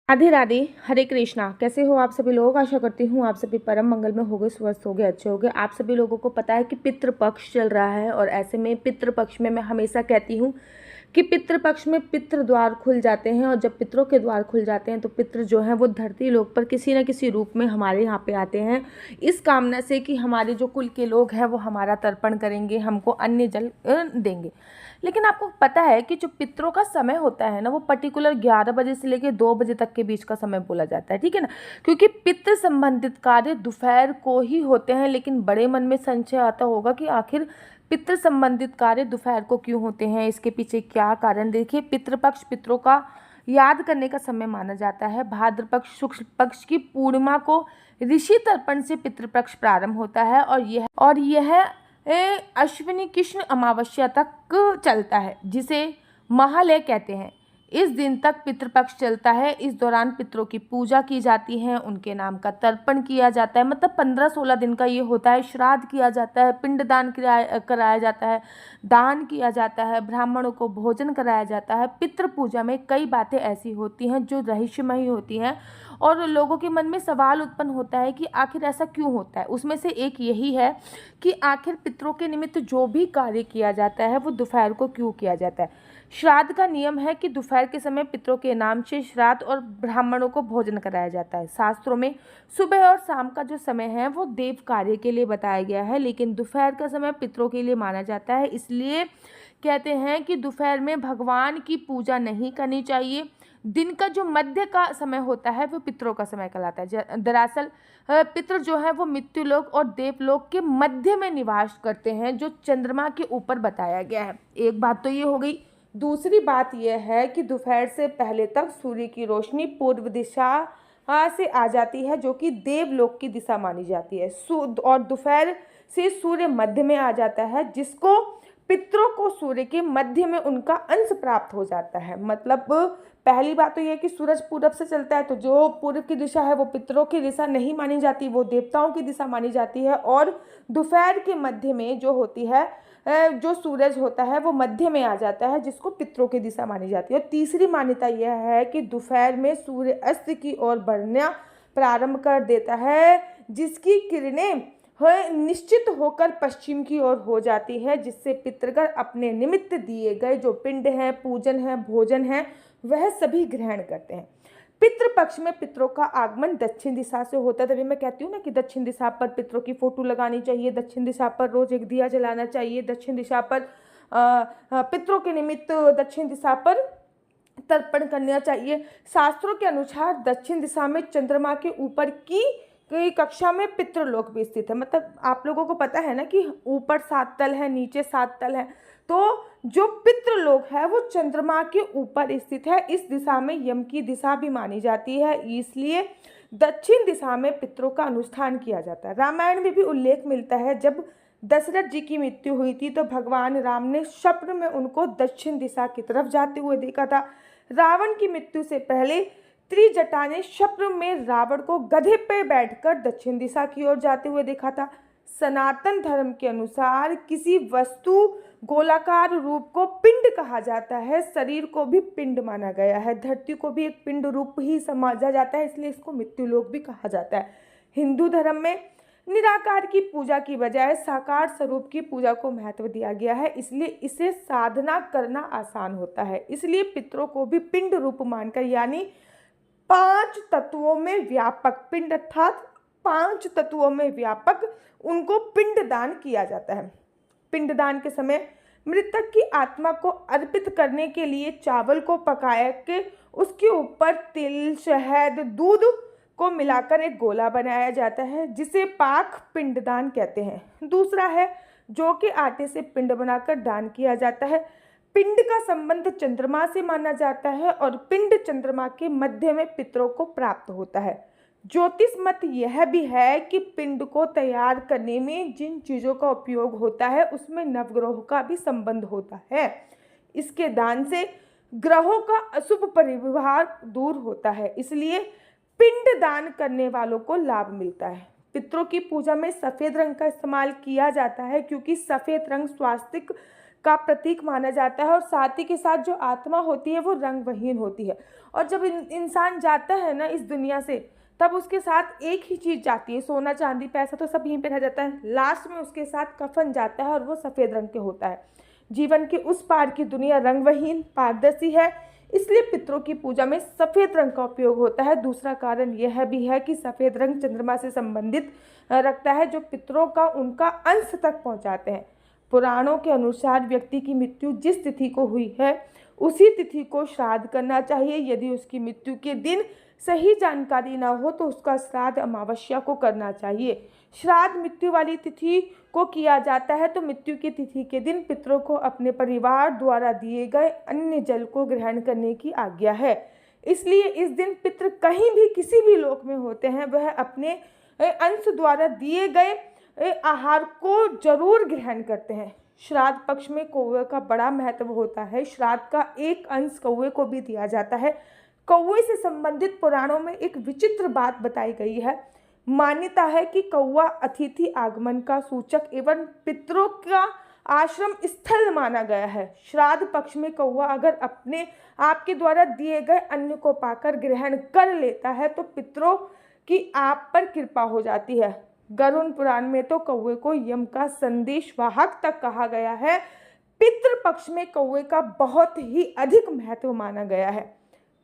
राधे राधे। हरे कृष्णा। कैसे हो आप सभी लोग? आशा करती हूँ आप सभी परम मंगल में होगे, स्वस्थ होगे, अच्छे होगे। आप सभी लोगों को पता है कि पितृपक्ष चल रहा है और ऐसे में पितृपक्ष में मैं हमेशा कहती हूँ कि पितृपक्ष में पितृ द्वार खुल जाते हैं और जब पितरों के द्वार खुल जाते हैं तो पितृ जो हैं वो धरती लोक पर किसी न किसी रूप में हमारे यहाँ पे आते हैं, इस कामना से कि हमारे जो कुल के लोग हैं वो हमारा तर्पण करेंगे, हमको अन्न जल देंगे। लेकिन आपको पता है कि जो पितरों का समय होता है ना, वो पर्टिकुलर 11 बजे से लेकर 2 बजे तक के बीच का समय बोला जाता है, ठीक है ना। क्योंकि पितृ संबंधित कार्य दोपहर को ही होते हैं। लेकिन बड़े मन में संशय आता होगा कि आखिर पितृ संबंधित कार्य दोपहर को क्यों होते हैं, इसके पीछे क्या कारण। देखिए, पितृपक्ष पितरों का याद करने का समय माना जाता है। भाद्रपक्ष शुक्ल पक्ष की पूर्णिमा को ऋषि तर्पण से पितृपक्ष प्रारंभ होता है और यह अश्विनी कृष्ण अमावस्या तक चलता है, जिसे महालय कहते हैं। इस दिन तक पितृपक्ष चलता है। इस दौरान पितरों की पूजा की जाती है, उनके नाम का तर्पण किया जाता है। मतलब 15-16 दिन का ये होता है। श्राद्ध किया जाता है, पिंडदान कराया जाता है, दान किया जाता है, ब्राह्मणों को भोजन कराया जाता है। पितृ पूजा में कई बातें ऐसी होती हैं जो रहस्यमयी होती हैं और लोगों के मन में सवाल उत्पन्न होता है कि आखिर ऐसा क्यों होता है। उसमें से एक यही है कि आखिर पितरों के निमित्त जो भी कार्य किया जाता है वो दोपहर को क्यों किया जाता है। श्राद्ध का नियम है कि दोपहर के समय पितरों के नाम से श्राद्ध और ब्राह्मणों को भोजन कराया जाता है। शास्त्रों में सुबह और शाम का जो समय है वो देव कार्य के लिए बताया गया है, लेकिन दोपहर का समय पितरों के लिए माना जाता है। इसलिए कहते हैं कि दोपहर में भगवान की पूजा नहीं करनी चाहिए। दिन का जो मध्य का समय होता है वो पितरों का समय कहलाता है। दरअसल पितृ जो है वो मृत्युलोक और देवलोक के मध्य में निवास करते हैं, जो चंद्रमा के ऊपर बताया गया है। एक बात तो ये हो गई। दूसरी बात यह है कि दोपहर से पहले तक सूर्य की रोशनी पूर्व दिशा से आ जाती है, जो कि देवलोक की दिशा मानी जाती है। और दोपहर से सूर्य मध्य में आ जाता है, जिसको पितरों को सूर्य के मध्य में उनका अंश प्राप्त हो जाता है। मतलब पहली बात तो यह है कि सूरज पूरब से चलता है, तो जो पूर्व की दिशा है वो पितरों की दिशा नहीं मानी जाती, वो देवताओं की दिशा मानी जाती है। और दोपहर के मध्य में जो होती है जो सूरज होता है वो मध्य में आ जाता है, जिसको पितरों की दिशा मानी जाती है। और तीसरी मान्यता यह है कि दोपहर में सूर्य अस्त की ओर बढ़ना प्रारंभ कर देता है, जिसकी किरणें निश्चित होकर पश्चिम की ओर हो जाती है, जिससे पितृगण अपने निमित्त दिए गए जो पिंड हैं, पूजन है, भोजन है, वह सभी ग्रहण करते हैं। पितृपक्ष में पितरों का आगमन दक्षिण दिशा से होता है। तभी मैं कहती हूँ ना कि दक्षिण दिशा पर पितरों की फोटो लगानी चाहिए, दक्षिण दिशा पर रोज एक दिया जलाना चाहिए, दक्षिण दिशा पर पितरों के निमित्त दक्षिण दिशा पर तर्पण करना चाहिए। शास्त्रों के अनुसार दक्षिण दिशा में चंद्रमा के ऊपर की कक्षा में पितृलोक भी स्थित है। मतलब आप लोगों को पता है ना कि ऊपर 7 तल है, नीचे 7 तल है, तो जो पितृलोक है वो चंद्रमा के ऊपर स्थित है। इस दिशा में यम की दिशा भी मानी जाती है, इसलिए दक्षिण दिशा में पितरों का अनुष्ठान किया जाता है। रामायण में भी उल्लेख मिलता है, जब दशरथ जी की मृत्यु हुई थी तो भगवान राम ने स्वप्न में उनको दक्षिण दिशा की तरफ जाते हुए देखा था। रावण की मृत्यु से पहले त्रिजटा ने स्वप्न में रावण को गधे पर बैठकर दक्षिण दिशा की ओर जाते हुए देखा था। सनातन धर्म के अनुसार किसी वस्तु गोलाकार रूप को पिंड कहा जाता है। शरीर को भी पिंड माना गया है, धरती को भी एक पिंड रूप ही समझा जाता है, इसलिए इसको मृत्युलोक भी कहा जाता है। हिंदू धर्म में निराकार की पूजा की बजाय साकार स्वरूप की पूजा को महत्व दिया गया है, इसलिए इसे साधना करना आसान होता है। इसलिए पितरों को भी पिंड रूप मानकर, यानी 5 तत्वों में व्यापक पिंड, अर्थात 5 तत्वों में व्यापक, उनको पिंडदान किया जाता है। पिंडदान के समय मृतक की आत्मा को अर्पित करने के लिए चावल को पकाया के उसके ऊपर तिल, शहद, दूध को मिलाकर एक गोला बनाया जाता है, जिसे पाक पिंडदान कहते हैं। दूसरा है जौ के आटे से पिंड बनाकर दान किया जाता है। पिंड का संबंध चंद्रमा से माना जाता है और पिंड चंद्रमा के मध्य में पितरों को प्राप्त होता है। ज्योतिष मत यह भी है कि पिंड को तैयार करने में जिन चीज़ों का उपयोग होता है उसमें नवग्रहों का भी संबंध होता है। इसके दान से ग्रहों का अशुभ परिवार दूर होता है, इसलिए पिंड दान करने वालों को लाभ मिलता है। पितरों की पूजा में सफ़ेद रंग का इस्तेमाल किया जाता है, क्योंकि सफ़ेद रंग स्वास्तिक का प्रतीक माना जाता है और साथ ही के साथ जो आत्मा होती है वो रंगविहीन होती है। और जब इंसान जाता है ना इस दुनिया से, तब उसके साथ एक ही चीज़ जाती है, सोना चांदी पैसा तो सब यहीं पे रह जाता है, लास्ट में उसके साथ कफन जाता है और वो सफ़ेद रंग के होता है। जीवन के उस पार की दुनिया रंगविहीन पारदर्शी है, इसलिए पितरों की पूजा में सफ़ेद रंग का उपयोग होता है। दूसरा कारण यह भी है कि सफ़ेद रंग चंद्रमा से संबंधित रखता है, जो पितरों का उनका अंश तक पहुंचाते हैं। पुराणों के अनुसार व्यक्ति की मृत्यु जिस तिथि को हुई है उसी तिथि को श्राद्ध करना चाहिए। यदि उसकी मृत्यु के दिन सही जानकारी ना हो तो उसका श्राद्ध अमावस्या को करना चाहिए। श्राद्ध मृत्यु वाली तिथि को किया जाता है तो मृत्यु की तिथि के दिन पितरों को अपने परिवार द्वारा दिए गए अन्य जल को ग्रहण करने की आज्ञा है। इसलिए इस दिन पितृ कहीं भी किसी भी लोक में होते हैं वह अपने अंश द्वारा दिए गए आहार को जरूर ग्रहण करते हैं। श्राद्ध पक्ष में कौवे का बड़ा महत्व होता है। श्राद्ध का एक अंश कौवे को भी दिया जाता है। कौवे से संबंधित पुराणों में एक विचित्र बात बताई गई है। मान्यता है कि कौवा अतिथि आगमन का सूचक एवं पितरों का आश्रम स्थल माना गया है। श्राद्ध पक्ष में कौवा अगर अपने आपके द्वारा दिए गए अन्न को पाकर ग्रहण कर लेता है तो पितरों की आप पर कृपा हो जाती है। गरुड़ पुराण में तो कौवे को यम का संदेशवाहक तक कहा गया है। पितृपक्ष में कौवे का बहुत ही अधिक महत्व माना गया है।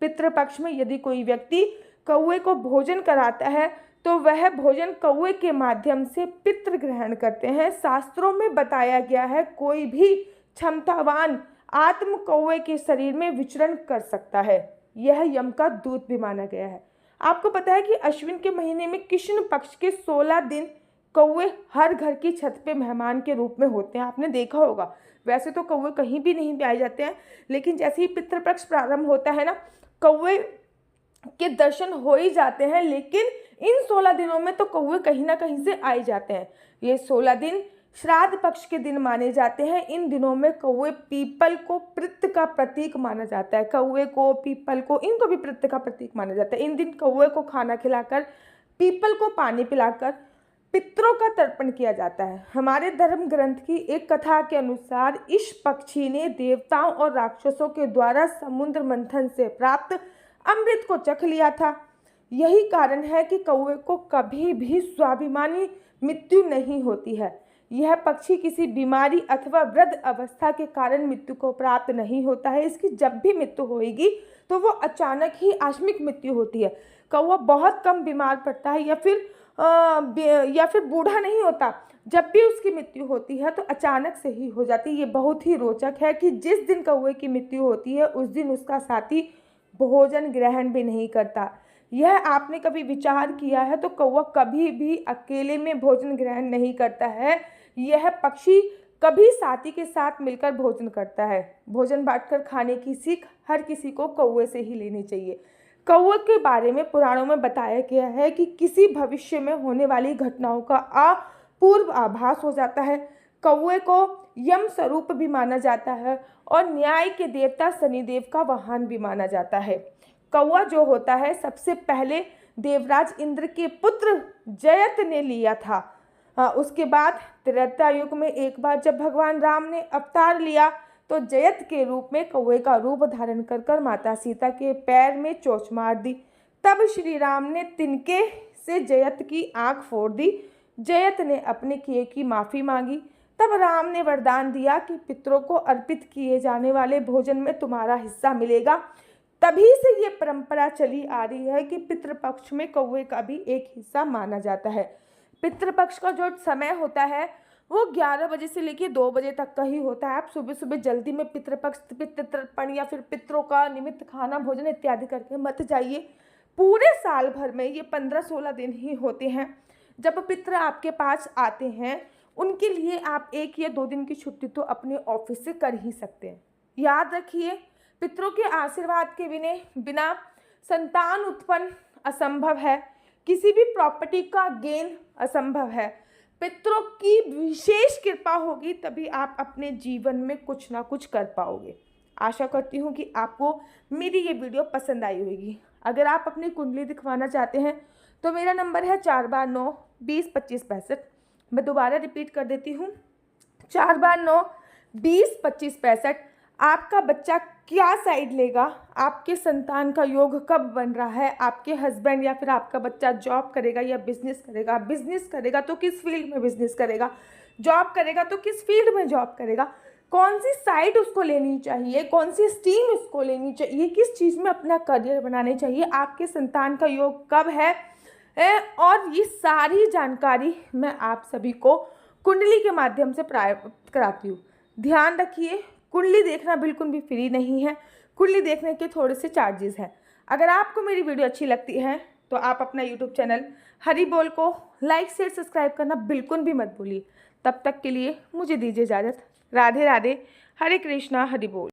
पितृपक्ष में यदि कोई व्यक्ति कौवे को भोजन कराता है तो वह भोजन कौवे के माध्यम से पितृ ग्रहण करते हैं। शास्त्रों में बताया गया है कोई भी क्षमतावान आत्म कौवे के शरीर में विचरण कर सकता है। यह यम का दूत भी माना गया है। आपको पता है कि अश्विन के महीने में कृष्ण पक्ष के 16 दिन कौवे हर घर की छत पे मेहमान के रूप में होते हैं। आपने देखा होगा। वैसे तो कौवे कहीं भी नहीं पाए जाते हैं, लेकिन जैसे ही पितृपक्ष प्रारंभ होता है ना, कौवे के दर्शन हो ही जाते हैं। लेकिन इन 16 दिनों में तो कौवे कहीं ना कहीं से आ ही जाते हैं। ये 16 दिन श्राद्ध पक्ष के दिन माने जाते हैं। इन दिनों में कौवे पीपल को पितृ का प्रतीक माना जाता है। कौवे को, पीपल को, इनको भी पितृ का प्रतीक माना जाता है। इन दिन कौवे को खाना खिलाकर, पीपल को पानी पिलाकर पितरों का तर्पण किया जाता है। हमारे धर्म ग्रंथ की एक कथा के अनुसार इस पक्षी ने देवताओं और राक्षसों के द्वारा समुद्र मंथन से प्राप्त अमृत को चख लिया था। यही कारण है कि कौवे को कभी भी स्वाभिमानी मृत्यु नहीं होती है। यह पक्षी किसी बीमारी अथवा वृद्ध अवस्था के कारण मृत्यु को प्राप्त नहीं होता है। इसकी जब भी मृत्यु होगी तो वो अचानक ही आकस्मिक मृत्यु होती है। कौवा बहुत कम बीमार पड़ता है या फिर बूढ़ा नहीं होता। जब भी उसकी मृत्यु होती है तो अचानक से ही हो जाती है। ये बहुत ही रोचक है कि जिस दिन कौवे की मृत्यु होती है उस दिन उसका साथी भोजन ग्रहण भी नहीं करता। यह आपने कभी विचार किया है? तो कौवा कभी भी अकेले में भोजन ग्रहण नहीं करता है। यह पक्षी कभी साथी के साथ मिलकर भोजन करता है। भोजन बांटकर खाने की सीख हर किसी को कौवे से ही लेनी चाहिए। कौवे के बारे में पुराणों में बताया गया है कि किसी भविष्य में होने वाली घटनाओं का अपूर्व आभास हो जाता है। कौवे को यम स्वरूप भी माना जाता है और न्याय के देवता शनिदेव का वाहन भी माना जाता है। कौवा जो होता है सबसे पहले देवराज इंद्र के पुत्र जयत ने लिया था। उसके बाद त्रेता युग में एक बार जब भगवान राम ने अवतार लिया तो जयत के रूप में कौवे का रूप धारण कर माता सीता के पैर में चोंच मार दी। तब श्री राम ने तिनके से जयत की आंख फोड़ दी। जयत ने अपने किए की माफ़ी मांगी। तब राम ने वरदान दिया कि पितरों को अर्पित किए जाने वाले भोजन में तुम्हारा हिस्सा मिलेगा। तभी से ये परंपरा चली आ रही है कि पितृपक्ष में कौवे का भी एक हिस्सा माना जाता है। पितृपक्ष का जो समय होता है वो 11 बजे से लेकर 2 बजे तक का ही होता है। आप सुबह सुबह जल्दी में पितृपक्ष, पितृतर्पण या फिर पितरों का निमित्त खाना भोजन इत्यादि करके मत जाइए। पूरे साल भर में ये 15-16 दिन ही होते हैं जब पितृ आपके पास आते हैं। उनके लिए आप 1 या 2 दिन की छुट्टी तो अपने ऑफिस से कर ही सकते हैं। याद रखिए, पितरों के आशीर्वाद के बिना संतान उत्पन्न असंभव है। किसी भी प्रॉपर्टी का गेन असंभव है। पितरों की विशेष कृपा होगी तभी आप अपने जीवन में कुछ ना कुछ कर पाओगे। आशा करती हूँ कि आपको मेरी ये वीडियो पसंद आई होगी। अगर आप अपनी कुंडली दिखवाना चाहते हैं तो मेरा नंबर है 4/9 20 25 65। मैं दोबारा रिपीट कर देती हूँ, 4/9 20, 25, 65 आपका बच्चा क्या साइड लेगा, आपके संतान का योग कब बन रहा है, आपके हस्बैंड या फिर आपका बच्चा जॉब करेगा या बिजनेस करेगा, बिजनेस करेगा तो किस फील्ड में बिजनेस करेगा, जॉब करेगा तो किस फील्ड में जॉब करेगा, कौन सी साइड उसको लेनी चाहिए, कौन सी स्ट्रीम उसको लेनी चाहिए, किस चीज़ में अपना करियर बनाने चाहिए, आपके संतान का योग कब है, और ये सारी जानकारी मैं आप सभी को कुंडली के माध्यम से प्राप्त कराती हूँ। ध्यान रखिए, कुंडली देखना बिल्कुल भी फ्री नहीं है, कुंडली देखने के थोड़े से चार्जेस हैं। अगर आपको मेरी वीडियो अच्छी लगती है तो आप अपना यूट्यूब चैनल हरी बोल को लाइक शेयर सब्सक्राइब करना बिल्कुल भी मत भूलिए। तब तक के लिए मुझे दीजिए इजाज़त। राधे राधे, हरे कृष्णा, हरि बोल।